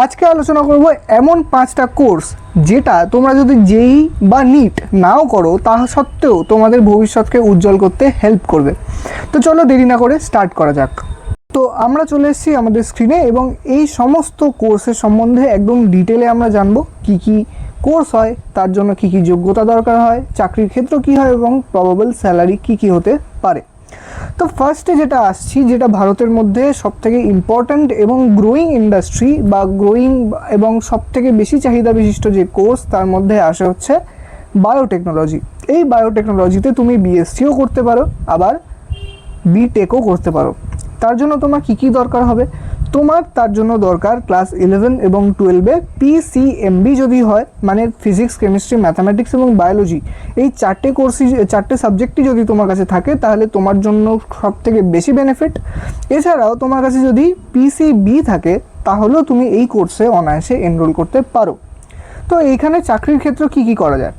আজকে আলোচনা করব এমন 5টা কোর্স যেটা তোমরা যদি জেই বা নিট নাও করো তা সত্ত্বেও তোমাদের ভবিষ্যৎকে উজ্জ্বল করতে হেল্প করবে। তো চলো দেরি না করে স্টার্ট করা যাক। তো আমরা চলে এসেছি আমাদের স্ক্রিনে এবং এই সমস্ত কোর্সের সম্বন্ধে একদম ডিটেলে আমরা জানবো কি কি কোর্স হয়, তার জন্য কি কি যোগ্যতা দরকার হয়, চাকরির ক্ষেত্র কি হয় এবং প্রবাবল স্যালারি কি কি হতে পারে। তো ফার্স্টে যেটা আসছি, যেটা ভারতের মধ্যে সবথেকে ইম্পর্ট্যান্ট এবং গ্রোয়িং ইন্ডাস্ট্রি বা গ্রোয়িং এবং সবথেকে বেশি চাহিদা বিশিষ্ট যে কোর্স তার মধ্যে আসে হচ্ছে বায়োটেকনোলজি। এই বায়োটেকনোলজিতে তুমি বিএসসিও করতে পারো, আবার বিটেকও করতে পারো। তার জন্য তোমার কি কি দরকার হবে? তোমার তার জন্য দরকার ক্লাস 11 এবং 12-এ পিসিএমবি যদি হয়, মানে ফিজিক্স, কেমিস্ট্রি, ম্যাথামেটিক্স এবং বায়োলজি, এই চারটে সাবজেক্টই যদি তোমার কাছে থাকে তাহলে তোমার জন্য সবথেকে বেশি বেনিফিট। এছাড়াও তোমার কাছে যদি পিসিবি থাকে তাহলেও তুমি এই কোর্সে অনায়াসে এনরোল করতে পারো। তো এইখানে চাকরির ক্ষেত্রে কি কি করা যায়?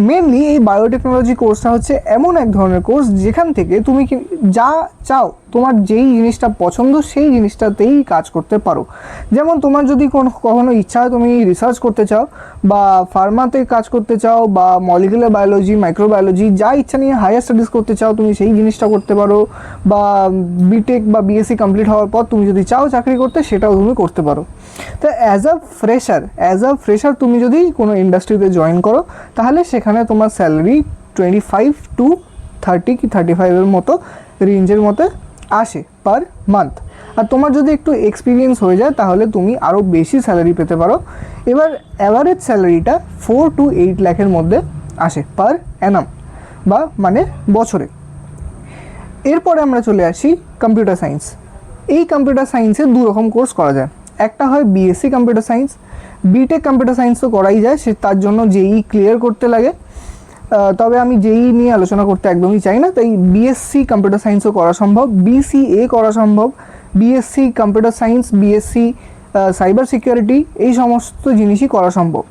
মেনলি এই বায়োটেকনোলজি কোর্সটা হচ্ছে এমন এক ধরনের কোর্স যেখান থেকে তুমি যা চাও, তোমার যেই জিনিসটা পছন্দ সেই জিনিসটাতেই কাজ করতে পারো। যেমন তোমার যদি কখনো ইচ্ছা হয় তুমি রিসার্চ করতে চাও বা ফার্মাতে কাজ করতে চাও বা মলিকুলার বায়োলজি, মাইক্রোবায়োলজি, যা ইচ্ছা নিয়ে হায়ার স্টাডিজ করতে চাও তুমি সেই জিনিসটা করতে পারো। বা বিটেক বা বিএসসি কমপ্লিট হওয়ার পর তুমি যদি চাও চাকরি করতে, সেটাও তুমি করতে পারো। তো অ্যাজ আ ফ্রেশার তুমি যদি কোনো ইন্ডাস্ট্রিতে জয়েন করো তাহলে সেখানে তোমার স্যালারি 25 to 30 কি 35-এর মতো রেঞ্জের মতো আসে পার মান্থ। আর তোমার যদি একটু এক্সপিরিয়েন্স হয়ে যায় তাহলে তুমি আরও বেশি স্যালারি পেতে পারো। এবার অ্যাভারেজ স্যালারিটা 4 to 8 লাখের মধ্যে আসে পার অ্যানাম বা মানে বছরে। এরপরে আমরা চলে আসি কম্পিউটার সায়েন্স। এই কম্পিউটার সায়েন্সে দু রকম কোর্স করা যায়। একটা হয় BSc computer science, B Tech computer science তো করাই যায়, সে তার জন্য জেই ক্লিয়ার করতে লাগে। তবে আমি জেই নিয়ে আলোচনা করতে একদমই চাই না, তাই বিএসসি কম্পিউটার সায়েন্সও করা সম্ভব, বিসিএ করা সম্ভব, BSc computer science, BSc cyber security, এই সমস্ত জিনিসই করা সম্ভব।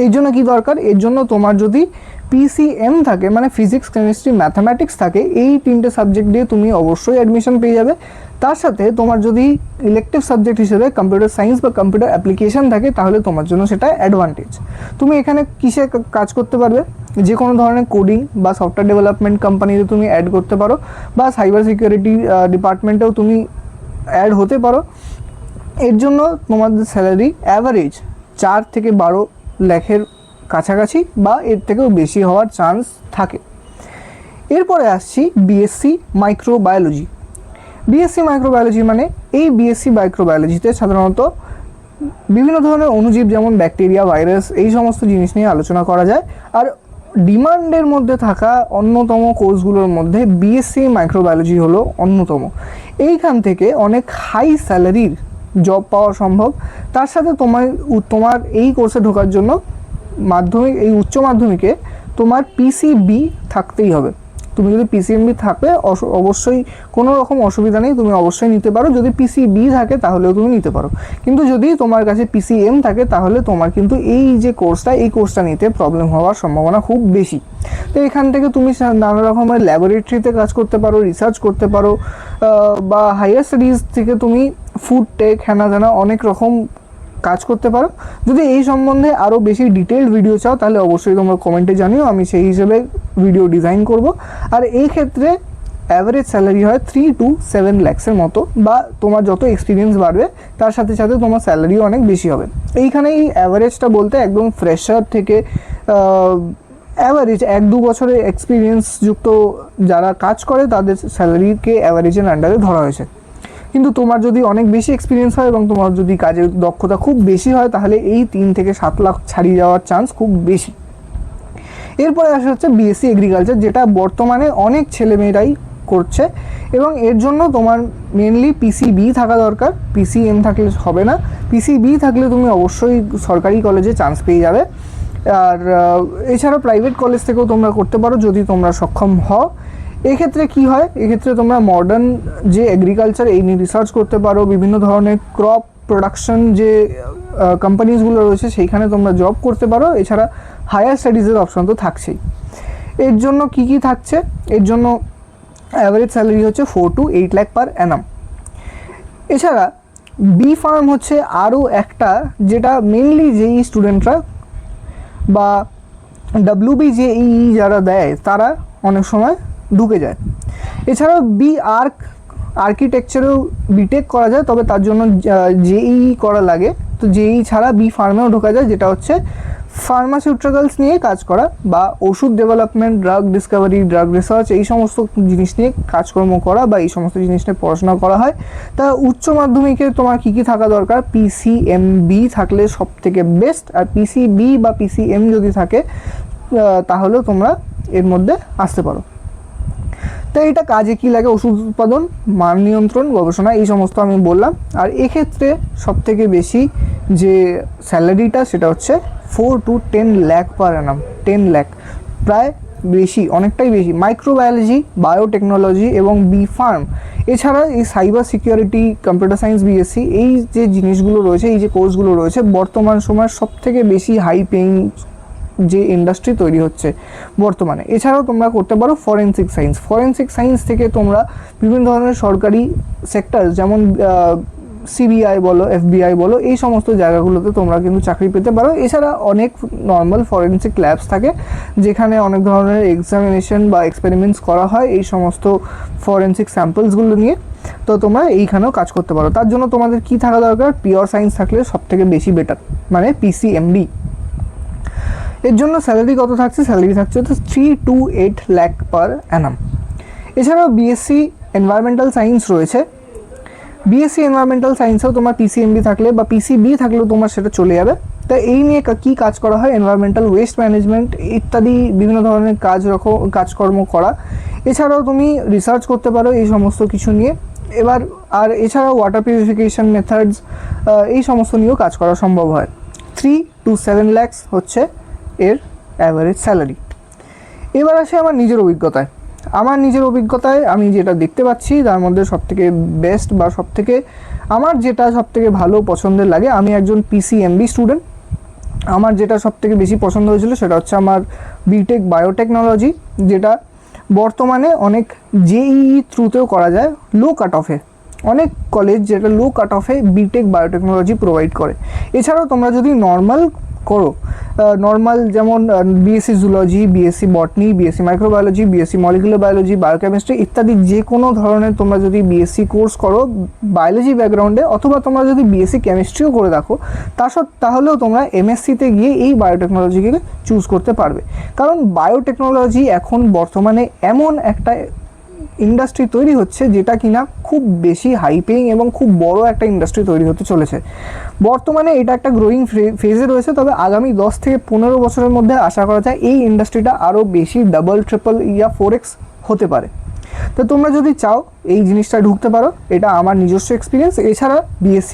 এর জন্য কী দরকার? এর জন্য তোমার যদি পিসিএম থাকে, মানে ফিজিক্স, কেমিস্ট্রি, ম্যাথামেটিক্স থাকে, এই তিনটে সাবজেক্ট দিয়ে তুমি অবশ্যই অ্যাডমিশন পেয়ে যাবে। তার সাথে তোমার যদি ইলেকটিভ সাবজেক্ট হিসেবে কম্পিউটার সায়েন্স বা কম্পিউটার অ্যাপ্লিকেশন থাকে তাহলে তোমার জন্য সেটা অ্যাডভান্টেজ। তুমি এখানে কিসে কাজ করতে পারবে? যে কোনো ধরনের কোডিং বা সফটওয়্যার ডেভেলপমেন্ট কোম্পানিতে তুমি অ্যাড করতে পারো, বা সাইবার সিকিউরিটি ডিপার্টমেন্টেও তুমি অ্যাড হতে পারো। এর জন্য তোমাদের স্যালারি অ্যাভারেজ 4 থেকে 12 লাখের কাছাকাছি বা এর থেকেও বেশি হওয়ার চান্স থাকে। এরপরে আসছি বিএসসি মাইক্রোবায়োলজি। বিএসসি মাইক্রোবায়োলজি মানে এই বিএসসি মাইক্রোবায়োলজিতে সাধারণত বিভিন্ন ধরনের অণুজীব যেমন ব্যাকটেরিয়া, ভাইরাস, এই সমস্ত জিনিস নিয়ে আলোচনা করা যায়। আর ডিমান্ডের মধ্যে থাকা অন্যতম কোর্সগুলোর মধ্যে বিএসসি মাইক্রোবায়োলজি হলো অন্যতম। এইখান থেকে অনেক হাই স্যালারির জব পাওয়া সম্ভব। তার সাথে তোমার এই কোর্সে ঢোকার জন্য এই উচ্চ মাধ্যমিকে তোমার পিসিবি থাকতেই হবে। তুমি যদি পিসিএমবি থাকে অবশ্যই কোনো রকম অসুবিধা নেই, তুমি অবশ্যই নিতে পারো। যদি পিসিবি থাকে তাহলেও তুমি নিতে পারো, কিন্তু যদি তোমার কাছে পিসিএম থাকে তাহলে তোমার কিন্তু এই যে কোর্সটা নিতে প্রবলেম হওয়ার সম্ভাবনা খুব বেশি। তো এখান থেকে তুমি নানা রকমের ল্যাবরেটরিতে কাজ করতে পারো, রিসার্চ করতে পারো, বা হায়ার স্টাডিজ থেকে তুমি ফুড টেক, হ্যানা অনেক রকম কাজ করতে পারো। যদি এই সম্বন্ধে আরও বেশি ডিটেলড ভিডিও চাও তাহলে অবশ্যই তোমরা কমেন্টে জানিও, আমি সেই হিসেবে ভিডিও ডিজাইন করব। আর এই ক্ষেত্রে অ্যাভারেজ স্যালারি হয় 3 to 7 লাখসের মতো, বা তোমার যত এক্সপিরিয়েন্স বাড়বে তার সাথে সাথে তোমার স্যালারিও অনেক বেশি হবে। এইখানে এই অ্যাভারেজটা বলতে একদম ফ্রেশার থেকে অ্যাভারেজ 1-2 বছরের এক্সপিরিয়েন্স যুক্ত যারা কাজ করে তাদের স্যালারিকে অ্যাভারেজের আন্ডারে ধরা হয়েছে। কিন্তু তোমার যদি অনেক বেশি এক্সপিরিয়েন্স হয় এবং তোমার যদি কাজের দক্ষতা খুব বেশি হয় তাহলে এই 3 থেকে 7 লাখ ছাড়িয়ে যাওয়ার চান্স খুব বেশি। এরপরে আসা হচ্ছে বিএসসি এগ্রিকালচার, যেটা বর্তমানে অনেক ছেলেমেয়েরাই করছে এবং এর জন্য তোমার মেনলি পিসিবি থাকা দরকার, পিসিএম থাকলে হবে না। পিসিবি থাকলে তুমি অবশ্যই সরকারি কলেজে চান্স পেয়ে যাবে। আর এছাড়া প্রাইভেট কলেজ থেকেও তোমরা করতে পারো যদি তোমরা সক্ষম হও। এক্ষেত্রে কি হয়, এক্ষেত্রে তোমরা মডার্ন যে এগ্রিকালচার এই নিয়ে রিসার্চ করতে পারো, বিভিন্ন ধরনের ক্রপ প্রোডাকশন যে কোম্পানিজগুলো রয়েছে সেইখানে তোমরা জব করতে পারো। এছাড়া হায়ার স্টাডিজের অপশন তো থাকছেই। এর জন্য কি কি থাকছে? এর জন্য অ্যাভারেজ স্যালারি হচ্ছে 4 to 8 লাখ পার অ্যানাম। এছাড়া বি ফার্ম হচ্ছে আরও একটা, যেটা মেনলি যেই স্টুডেন্টরা বা WBJEE যারা দেয় তারা অনেক সময় ঢুকে যায়। এছাড়াও আর্কিটেকচারেও বিটেক করা যায়, তবে তার জন্য JEE করা লাগে। তো JEE ছাড়া বি ফার্মেও ঢোকা যায়, যেটা হচ্ছে ফার্মাসিউটিক্যালস নিয়ে কাজ করা বা ওষুধ development, drug Discovery, drug research, এই সমস্ত জিনিস নিয়ে কাজকর্ম করা বা এই সমস্ত জিনিস নিয়ে পড়াশোনা করা হয়। তা উচ্চ মাধ্যমিকে তোমার কী কী থাকা দরকার? PCMB থাকলে সব থেকে বেস্ট, আর PCB বা PCM যদি থাকে তাহলেও তোমরা এর মধ্যে আসতে পারো। তো এটা কাজে কি লাগে? ওষুধ উৎপাদন, মান নিয়ন্ত্রণ, গবেষণা, এই সমস্ত আমি বললাম। আর এক্ষেত্রে সবথেকে বেশি যে স্যালারিটা সেটা হচ্ছে 4 to 10 লাখ পার অ্যানাম। 10 লাখ প্রায় বেশি, অনেকটাই বেশি। মাইক্রোবায়োলজি, বায়োটেকনোলজি এবং বি ফার্ম, এছাড়া এই cyber security, computer science BSc, এই যে জিনিসগুলো রয়েছে, এই যে কোর্সগুলো রয়েছে, বর্তমান সময়ের সবথেকে বেশি হাই পেইং যে ইন্ডাস্ট্রি তৈরি হচ্ছে বর্তমানে। এছাড়াও তোমরা করতে পারো ফরেনসিক সায়েন্স। ফরেনসিক সায়েন্স থেকে তোমরা বিভিন্ন ধরনের সরকারি সেক্টর, যেমন CBI বলো, FBI বলো, এই সমস্ত জায়গাগুলোতে তোমরা কিন্তু চাকরি পেতে পারো। এছাড়া অনেক নর্মাল ফরেনসিক ল্যাবস থাকে যেখানে অনেক ধরনের এক্সামিনেশন বা এক্সপেরিমেন্টস করা হয় এই সমস্ত ফরেনসিক স্যাম্পলসগুলো নিয়ে। তো তোমরা এইখানেও কাজ করতে পারো। তার জন্য তোমাদের কি থাকা দরকার? পিওর সায়েন্স থাকলে সবথেকে বেশি বেটার, মানে PCMB। এর জন্য স্যালারি কত থাকছে? স্যালারি থাকছে হচ্ছে 3 to 8 লাখ পার অ্যানাম। এছাড়াও BSc এনভায়রনমেন্টাল সায়েন্স রয়েছে। BSc এনভায়রনমেন্টাল সায়েন্সেও তোমার PCMB থাকলে বা PCB থাকলেও তোমার সেটা চলে যাবে। তা এই নিয়ে কী কাজ করা হয়? এনভায়রনমেন্টাল ওয়েস্ট ম্যানেজমেন্ট ইত্যাদি বিভিন্ন ধরনের কাজকর্ম করা। এছাড়াও তুমি রিসার্চ করতে পারো এই সমস্ত কিছু নিয়ে। আর এছাড়াও ওয়াটার পিউরিফিকেশন মেথডস, এই সমস্ত নিয়েও কাজ করা সম্ভব হয়। 3 to 7 lakhs হচ্ছে এর অ্যাভারেজ স্যালারি। এবার আসে আমার নিজের অভিজ্ঞতায়। আমি যেটা দেখতে পাচ্ছি তার মধ্যে সবথেকে বেস্ট বা আমার যেটা সবথেকে ভালো পছন্দের লাগে, আমি একজন PCMB স্টুডেন্ট। আমার যেটা সবথেকে বেশি পছন্দ হয়েছিল সেটা হচ্ছে আমার বিটেক বায়োটেকনোলজি, যেটা বর্তমানে অনেক JEE থ্রুতেও করা যায় লো কাট অফে। অনেক কলেজ যেটা লো কাট অফে বিটেক বায়োটেকনোলজি প্রোভাইড করে। এছাড়াও তোমরা যদি নর্মাল করো, নর্মাল যেমন BSc zoology, BSc botany, BSc microbiology, BSc molecular biology, biochemistry ইত্যাদি যে কোনো ধরনের তোমরা যদি BSc কোর্স করো বায়োলজি ব্যাকগ্রাউন্ডে, অথবা তোমরা যদি BSc কেমিস্ট্রিও করে দেখো, তাহলেও তোমরা MSc-তে গিয়ে এই বায়োটেকনোলজিকে চুজ করতে পারবে। কারণ বায়োটেকনোলজি এখন বর্তমানে এমন একটা ইন্ডাস্ট্রি তৈরি হচ্ছে যেটা কিনা খুব বেশি হাই পেইং এবং খুব বড় একটা ইন্ডাস্ট্রি তৈরি হতে চলেছে। বর্তমানে এটা একটা গ্রোয়িং ফেজে রয়েছে, তবে আগামী 10 থেকে 15 বছরের মধ্যে আশা করা যায় এই ইন্ডাস্ট্রিটা আরও বেশি ডাবল, ট্রিপল ইয়া 4x হতে পারে। তো তোমরা যদি চাও এই জিনিসটা ঢুকতে পারো, এটা আমার নিজস্ব এক্সপিরিয়েন্স। এছাড়া BSc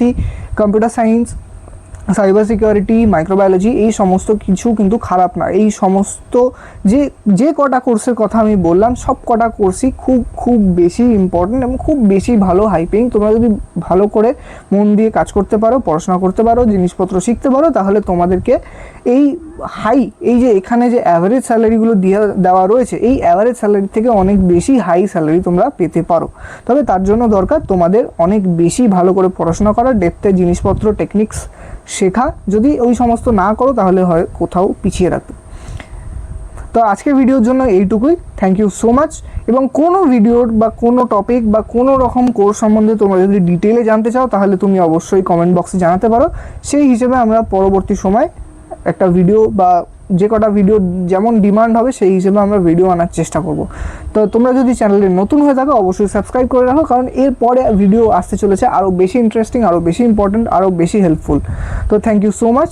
computer science, cyber security, microbiology, এই সমস্ত কিছু কিন্তু খারাপ না। এই সমস্ত যে কটা কোর্সের কথা আমি বললাম, সব কটা কোর্সই খুব বেশি ইম্পর্টেন্ট এবং খুব বেশি ভালো হাইপিং। তোমরা যদি ভালো করে মন দিয়ে কাজ করতে পারো, পড়াশোনা করতে পারো, জিনিসপত্র শিখতে পারো, তাহলে তোমাদেরকে এই যে এখানে যে অ্যাভারেজ স্যালারিগুলো দেওয়া রয়েছে, এই অ্যাভারেজ স্যালারি থেকে অনেক বেশি হাই স্যালারি তোমরা পেতে পারো। তবে তার জন্য দরকার তোমাদের অনেক বেশি ভালো করে পড়াশোনা করা, ডেপথে জিনিসপত্র, টেকনিক্স শেখা। যদি ওই সমস্ত না করো তাহলে হয় কোথাও পিছিয়ে রাখবে। তো আজকের ভিডিওর জন্য এইটুকুই। Thank you so much. এবং কোনো ভিডিওর বা কোনো টপিক বা কোনো রকম কোর্স সম্বন্ধে তোমরা যদি ডিটেলে জানতে চাও তাহলে তুমি অবশ্যই কমেন্ট বক্সে জানাতে পারো। সেই হিসেবে আমরা পরবর্তী সময় একটা ভিডিও বা যে কটা ভিডিও যেমন ডিমান্ড হবে সেই হিসেবে আমরা ভিডিও আনার চেষ্টা করব। তো তোমরা যদি চ্যানেলে নতুন হয়ে থাকো অবশ্যই সাবস্ক্রাইব করে রাখো, কারণ এরপরে ভিডিও আসতে চলেছে আরও বেশি ইন্টারেস্টিং, আরও বেশি ইম্পর্টেন্ট, আরও বেশি হেল্পফুল। তো থ্যাংক ইউ সো মাচ।